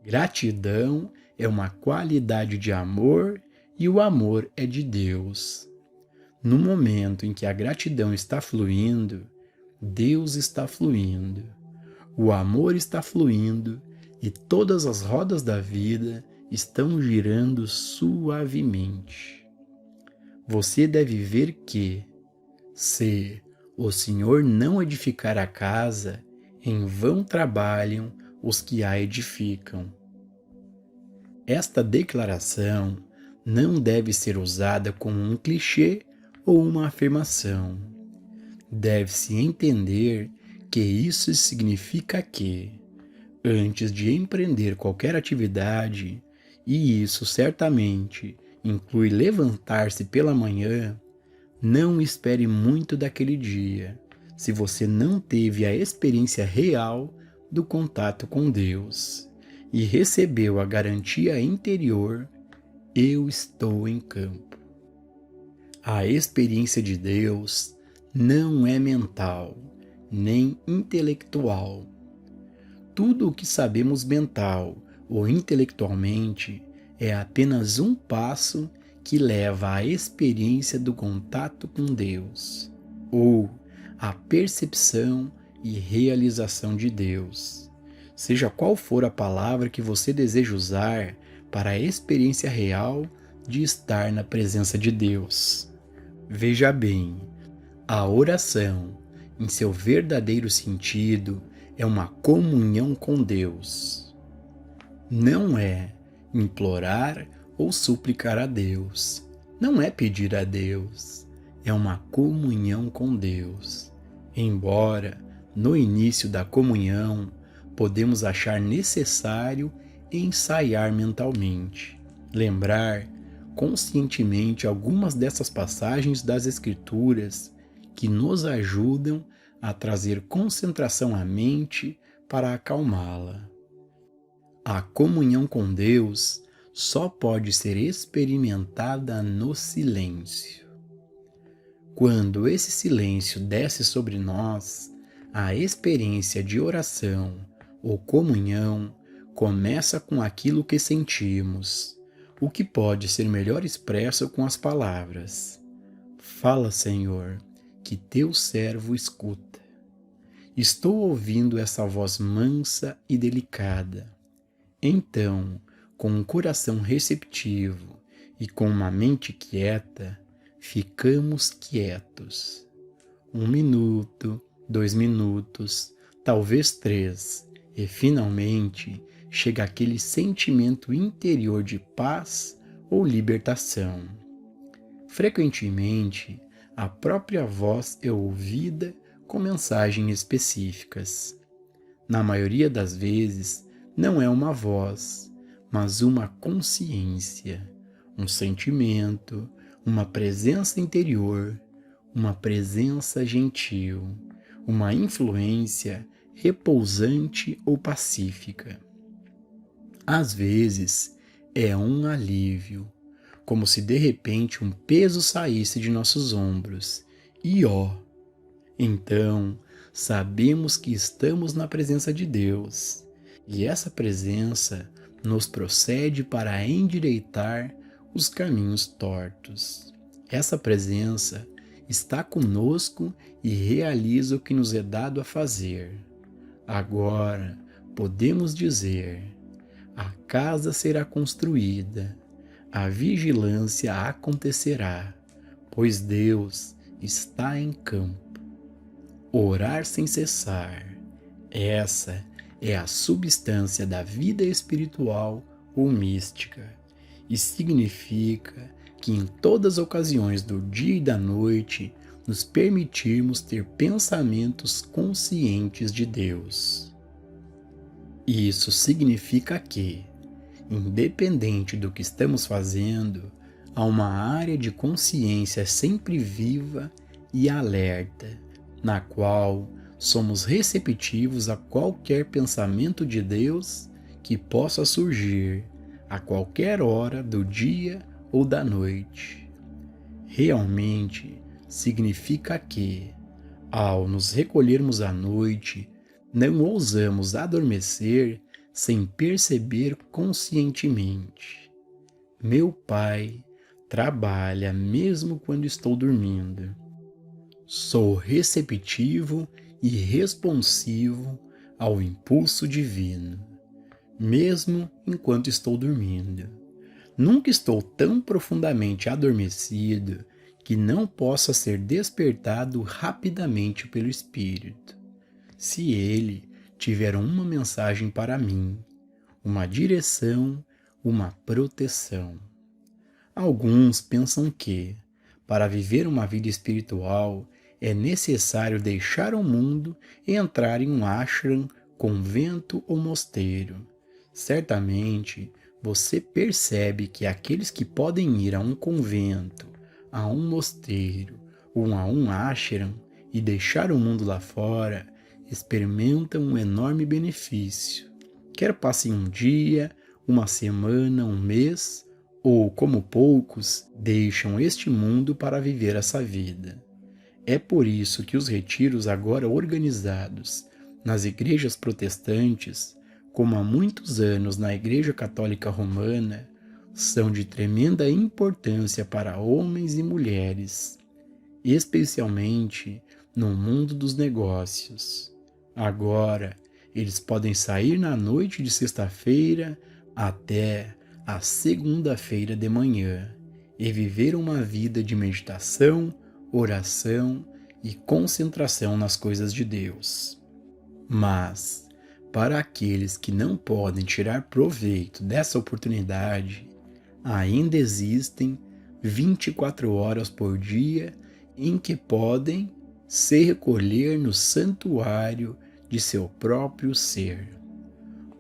Gratidão é uma qualidade de amor e o amor é de Deus. No momento em que a gratidão está fluindo, Deus está fluindo, o amor está fluindo e todas as rodas da vida estão girando suavemente. Você deve ver que, se o Senhor não edificar a casa, em vão trabalham os que a edificam. Esta declaração não deve ser usada como um clichê ou uma afirmação. Deve-se entender que isso significa que, antes de empreender qualquer atividade, e isso certamente inclui levantar-se pela manhã, não espere muito daquele dia, se você não teve a experiência real do contato com Deus e recebeu a garantia interior: eu estou em campo. A experiência de Deus não é mental, nem intelectual. Tudo o que sabemos mental ou intelectualmente é apenas um passo que leva à experiência do contato com Deus, ou à percepção e realização de Deus. Seja qual for a palavra que você deseja usar para a experiência real de estar na presença de Deus. Veja bem, a oração, em seu verdadeiro sentido, é uma comunhão com Deus. Não é implorar ou suplicar a Deus. Não é pedir a Deus. É uma comunhão com Deus. Embora, no início da comunhão, podemos achar necessário ensaiar mentalmente, lembrar conscientemente algumas dessas passagens das Escrituras que nos ajudam a trazer concentração à mente para acalmá-la. A comunhão com Deus só pode ser experimentada no silêncio. Quando esse silêncio desce sobre nós, a experiência de oração ou comunhão começa com aquilo que sentimos, o que pode ser melhor expresso com as palavras: fala, Senhor, que teu servo escuta. Estou ouvindo essa voz mansa e delicada. Então, com um coração receptivo e com uma mente quieta, ficamos quietos. 1 minuto, 2 minutos, talvez 3, e finalmente chega aquele sentimento interior de paz ou libertação. Frequentemente, a própria voz é ouvida com mensagens específicas. Na maioria das vezes, não é uma voz, mas uma consciência, um sentimento, uma presença interior, uma presença gentil, uma influência repousante ou pacífica. Às vezes, é um alívio, como se de repente um peso saísse de nossos ombros, e então sabemos que estamos na presença de Deus, e essa presença nos procede para endireitar os caminhos tortos. Essa presença está conosco e realiza o que nos é dado a fazer. Agora podemos dizer: a casa será construída, a vigilância acontecerá, pois Deus está em campo. Orar sem cessar, essa é a substância da vida espiritual ou mística, e significa que em todas as ocasiões do dia e da noite nos permitirmos ter pensamentos conscientes de Deus. Isso significa que, independente do que estamos fazendo, há uma área de consciência sempre viva e alerta, na qual somos receptivos a qualquer pensamento de Deus que possa surgir a qualquer hora do dia ou da noite. Realmente significa que, ao nos recolhermos à noite, não ousamos adormecer sem perceber conscientemente. Meu Pai trabalha mesmo quando estou dormindo. Sou receptivo e responsivo ao impulso divino, mesmo enquanto estou dormindo. Nunca estou tão profundamente adormecido que não possa ser despertado rapidamente pelo Espírito. Se ele tiver uma mensagem para mim, uma direção, uma proteção. Alguns pensam que, para viver uma vida espiritual, é necessário deixar o mundo e entrar em um ashram, convento ou mosteiro. Certamente, você percebe que aqueles que podem ir a um convento, a um mosteiro ou a um ashram e deixar o mundo lá fora, experimentam um enorme benefício. Quer passe um dia, uma semana, um mês, ou, como poucos, deixam este mundo para viver essa vida. É por isso que os retiros agora organizados nas igrejas protestantes, como há muitos anos na Igreja Católica Romana, são de tremenda importância para homens e mulheres, especialmente no mundo dos negócios. Agora, eles podem sair na noite de sexta-feira até a segunda-feira de manhã e viver uma vida de meditação, oração e concentração nas coisas de Deus. Mas, para aqueles que não podem tirar proveito dessa oportunidade, ainda existem 24 horas por dia em que podem se recolher no santuário de seu próprio ser.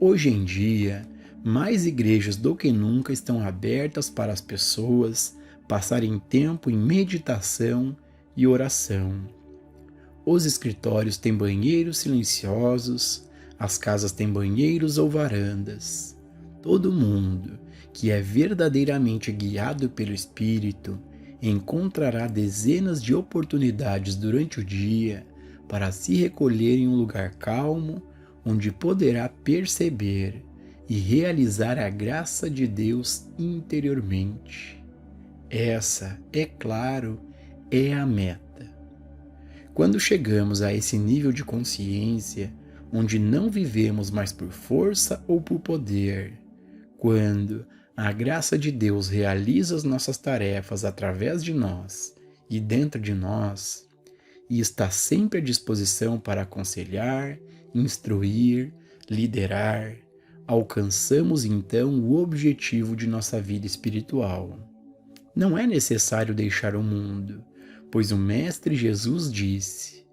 Hoje em dia, mais igrejas do que nunca estão abertas para as pessoas passarem tempo em meditação e oração. Os escritórios têm banheiros silenciosos, as casas têm banheiros ou varandas. Todo mundo que é verdadeiramente guiado pelo Espírito encontrará dezenas de oportunidades durante o dia para se recolher em um lugar calmo, onde poderá perceber e realizar a graça de Deus interiormente. Essa, é claro, é a meta. Quando chegamos a esse nível de consciência, onde não vivemos mais por força ou por poder, quando a graça de Deus realiza as nossas tarefas através de nós e dentro de nós, e está sempre à disposição para aconselhar, instruir, liderar, alcançamos então o objetivo de nossa vida espiritual. Não é necessário deixar o mundo, pois o Mestre Jesus disse: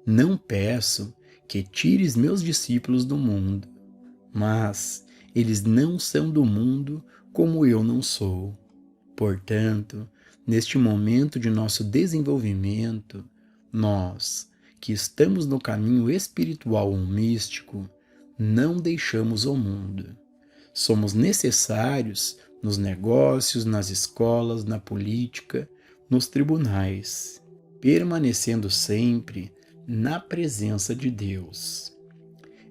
"Não peço que tires meus discípulos do mundo, mas eles não são do mundo como eu não sou." Portanto, neste momento de nosso desenvolvimento, nós, que estamos no caminho espiritual ou místico, não deixamos o mundo. Somos necessários nos negócios, nas escolas, na política, nos tribunais, permanecendo sempre na presença de Deus.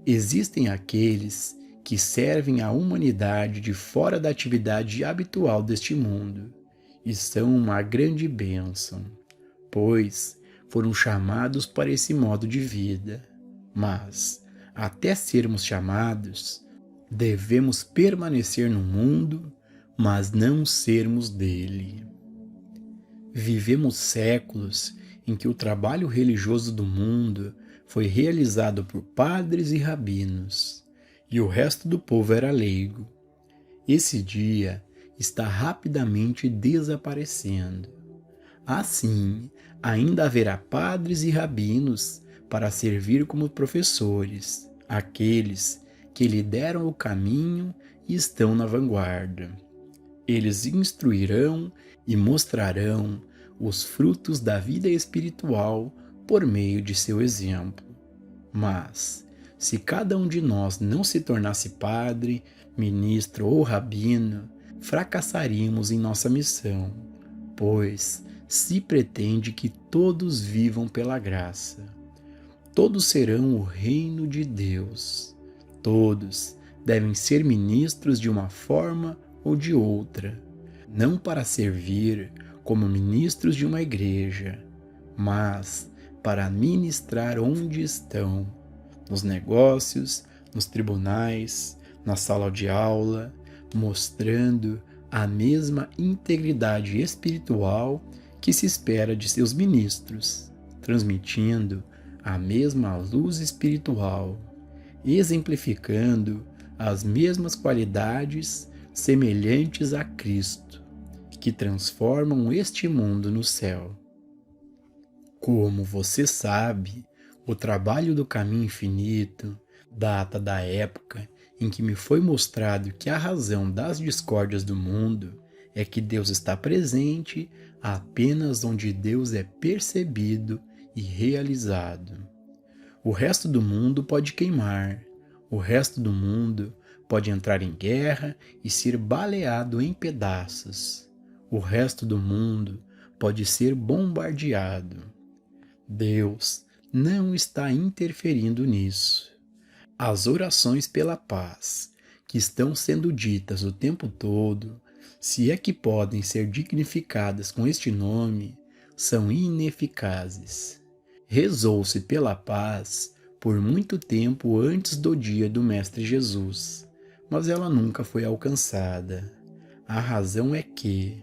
Existem aqueles que servem à humanidade de fora da atividade habitual deste mundo e são uma grande bênção, pois foram chamados para esse modo de vida. Mas, até sermos chamados, devemos permanecer no mundo, mas não sermos dele. Vivemos séculos em que o trabalho religioso do mundo foi realizado por padres e rabinos, e o resto do povo era leigo. Esse dia está rapidamente desaparecendo. Assim, ainda haverá padres e rabinos para servir como professores, aqueles que lideram o caminho e estão na vanguarda. Eles instruirão e mostrarão os frutos da vida espiritual por meio de seu exemplo. Mas, se cada um de nós não se tornasse padre, ministro ou rabino, fracassaríamos em nossa missão, pois se pretende que todos vivam pela graça. Todos serão o reino de Deus. Todos devem ser ministros de uma forma ou de outra, não para servir como ministros de uma igreja, mas para ministrar onde estão, nos negócios, nos tribunais, na sala de aula, mostrando a mesma integridade espiritual que se espera de seus ministros, transmitindo a mesma luz espiritual, exemplificando as mesmas qualidades semelhantes a Cristo, que transformam este mundo no céu. Como você sabe, o trabalho do caminho infinito data da época em que me foi mostrado que a razão das discórdias do mundo é que Deus está presente apenas onde Deus é percebido e realizado. O resto do mundo pode queimar, o resto do mundo pode entrar em guerra e ser baleado em pedaços. O resto do mundo pode ser bombardeado. Deus não está interferindo nisso. As orações pela paz, que estão sendo ditas o tempo todo, se é que podem ser dignificadas com este nome, são ineficazes. Rezou-se pela paz por muito tempo antes do dia do Mestre Jesus, mas ela nunca foi alcançada. A razão é que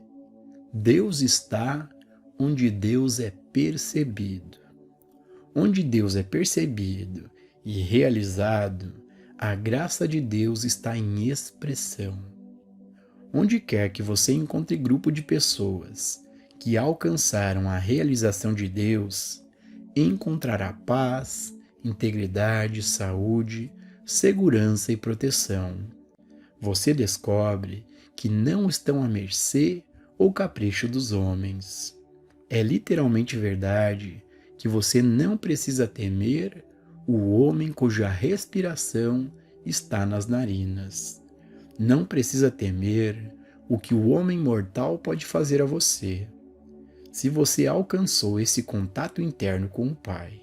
Deus está onde Deus é percebido. Onde Deus é percebido e realizado, a graça de Deus está em expressão. Onde quer que você encontre grupo de pessoas que alcançaram a realização de Deus, encontrará paz, integridade, saúde, segurança e proteção. Você descobre que não estão à mercê ou capricho dos homens. É literalmente verdade que você não precisa temer o homem cuja respiração está nas narinas. Não precisa temer o que o homem mortal pode fazer a você, se você alcançou esse contato interno com o Pai.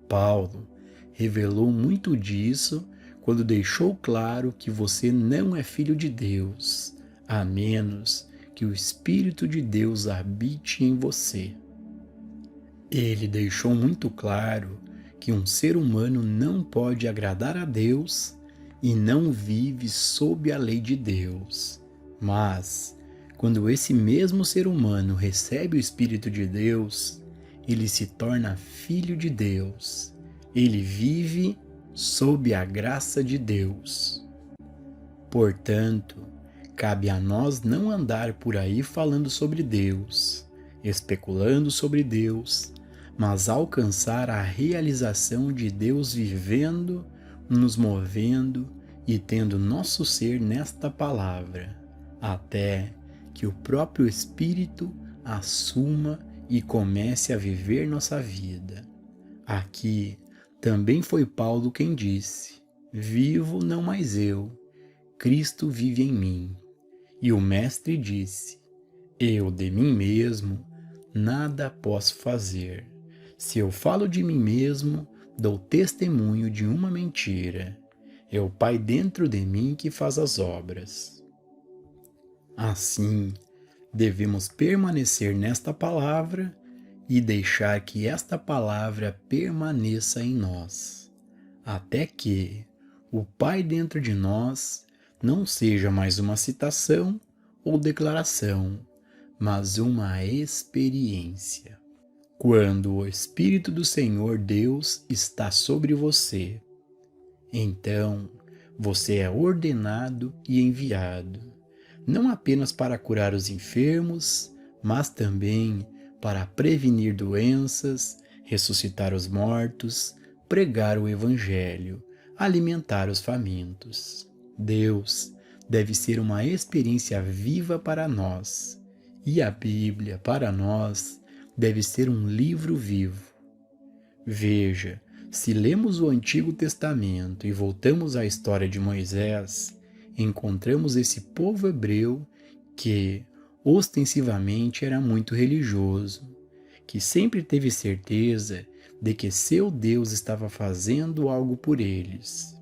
Paulo revelou muito disso quando deixou claro que você não é filho de Deus, a menos que o Espírito de Deus habite em você. Ele deixou muito claro que um ser humano não pode agradar a Deus e não vive sob a lei de Deus. Mas, quando esse mesmo ser humano recebe o Espírito de Deus, ele se torna filho de Deus. Ele vive sob a graça de Deus. Portanto, cabe a nós não andar por aí falando sobre Deus, especulando sobre Deus, mas alcançar a realização de Deus vivendo, nos movendo e tendo nosso ser nesta palavra, até que o próprio Espírito assuma e comece a viver nossa vida. Aqui também foi Paulo quem disse: vivo não mais eu, Cristo vive em mim. E o Mestre disse: eu de mim mesmo nada posso fazer. Se eu falo de mim mesmo, dou testemunho de uma mentira. É o Pai dentro de mim que faz as obras. Assim, devemos permanecer nesta palavra e deixar que esta palavra permaneça em nós, até que o Pai dentro de nós não seja mais uma citação ou declaração, mas uma experiência. Quando o Espírito do Senhor Deus está sobre você, então você é ordenado e enviado, não apenas para curar os enfermos, mas também para prevenir doenças, ressuscitar os mortos, pregar o Evangelho, alimentar os famintos. Deus deve ser uma experiência viva para nós, e a Bíblia, para nós, deve ser um livro vivo. Veja, se lemos o Antigo Testamento e voltamos à história de Moisés, encontramos esse povo hebreu que, ostensivamente, era muito religioso, que sempre teve certeza de que seu Deus estava fazendo algo por eles.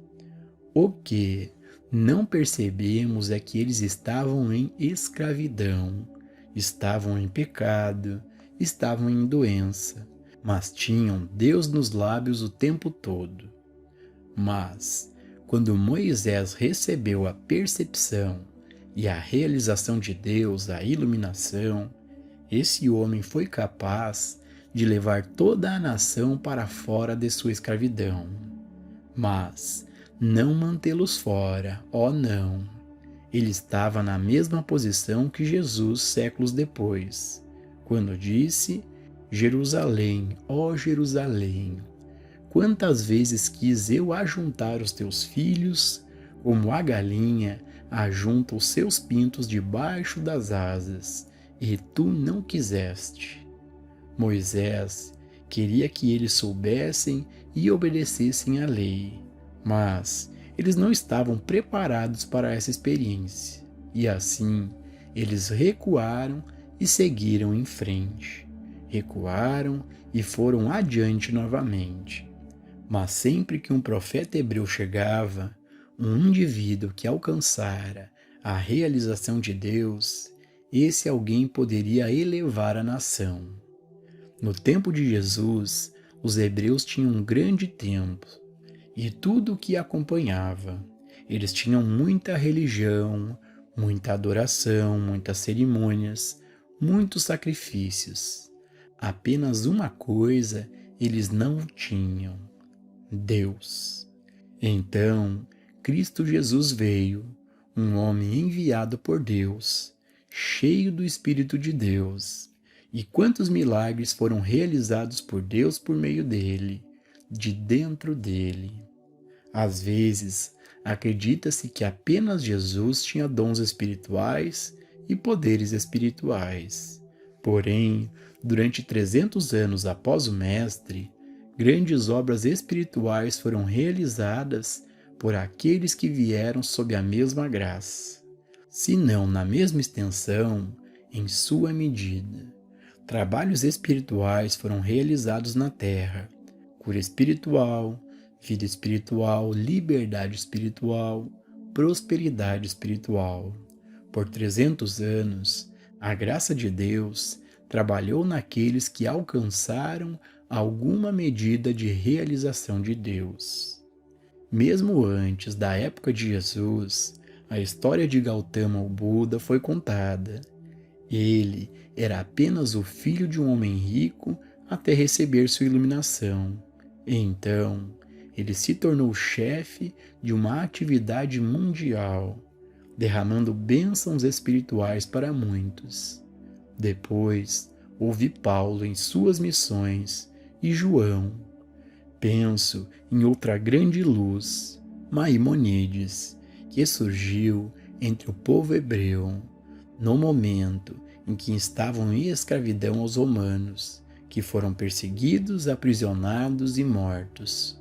O que não percebemos é que eles estavam em escravidão, estavam em pecado, estavam em doença, mas tinham Deus nos lábios o tempo todo. Mas, quando Moisés recebeu a percepção e a realização de Deus, a iluminação, esse homem foi capaz de levar toda a nação para fora de sua escravidão. Mas não mantê-los fora, ó não. Ele estava na mesma posição que Jesus séculos depois, quando disse: Jerusalém, ó Jerusalém, quantas vezes quis eu ajuntar os teus filhos, como a galinha ajunta os seus pintos debaixo das asas, e tu não quiseste. Moisés queria que eles soubessem e obedecessem à lei, mas eles não estavam preparados para essa experiência, e assim eles recuaram e seguiram em frente. Recuaram e foram adiante novamente. Mas sempre que um profeta hebreu chegava, um indivíduo que alcançara a realização de Deus, esse alguém poderia elevar a nação. No tempo de Jesus, os hebreus tinham um grande templo e tudo o que acompanhava. Eles tinham muita religião, muita adoração, muitas cerimônias, muitos sacrifícios. Apenas uma coisa eles não tinham: Deus. Então, Cristo Jesus veio, um homem enviado por Deus, cheio do Espírito de Deus. E quantos milagres foram realizados por Deus por meio dele, de dentro dele. Às vezes, acredita-se que apenas Jesus tinha dons espirituais e poderes espirituais. Porém, durante 300 anos após o Mestre, grandes obras espirituais foram realizadas por aqueles que vieram sob a mesma graça, se não na mesma extensão, em sua medida. Trabalhos espirituais foram realizados na Terra: cura espiritual, vida espiritual, liberdade espiritual, prosperidade espiritual. Por 300 anos, a graça de Deus trabalhou naqueles que alcançaram alguma medida de realização de Deus. Mesmo antes da época de Jesus, a história de Gautama o Buda foi contada. Ele era apenas o filho de um homem rico até receber sua iluminação. Então, ele se tornou chefe de uma atividade mundial, derramando bênçãos espirituais para muitos. Depois, houve Paulo em suas missões e João. Penso em outra grande luz, Maimonides, que surgiu entre o povo hebreu, no momento em que estavam em escravidão aos romanos, que foram perseguidos, aprisionados e mortos.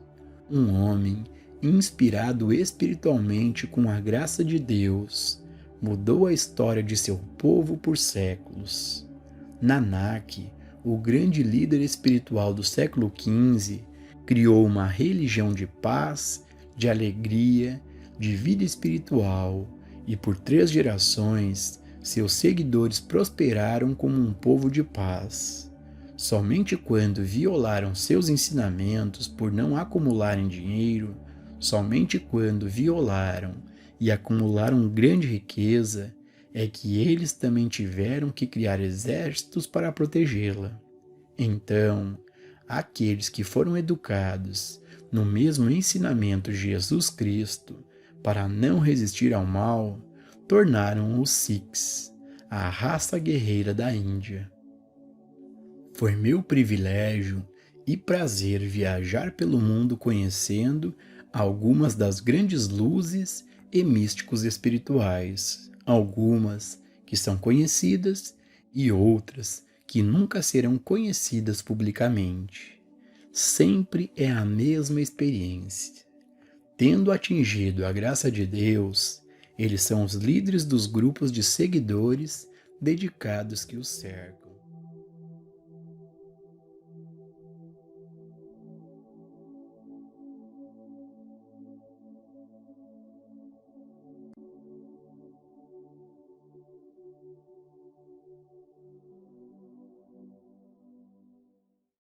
Um homem inspirado espiritualmente com a graça de Deus, mudou a história de seu povo por séculos. Nanak, o grande líder espiritual do século XV, criou uma religião de paz, de alegria, de vida espiritual, e por 3 gerações seus seguidores prosperaram como um povo de paz. Somente quando violaram seus ensinamentos por não acumularem dinheiro, somente quando violaram e acumularam grande riqueza, é que eles também tiveram que criar exércitos para protegê-la. Então, aqueles que foram educados no mesmo ensinamento de Jesus Cristo para não resistir ao mal, tornaram os Sikhs, a raça guerreira da Índia. Foi meu privilégio e prazer viajar pelo mundo conhecendo algumas das grandes luzes e místicos espirituais, algumas que são conhecidas e outras que nunca serão conhecidas publicamente. Sempre é a mesma experiência. Tendo atingido a graça de Deus, eles são os líderes dos grupos de seguidores dedicados que os cercam.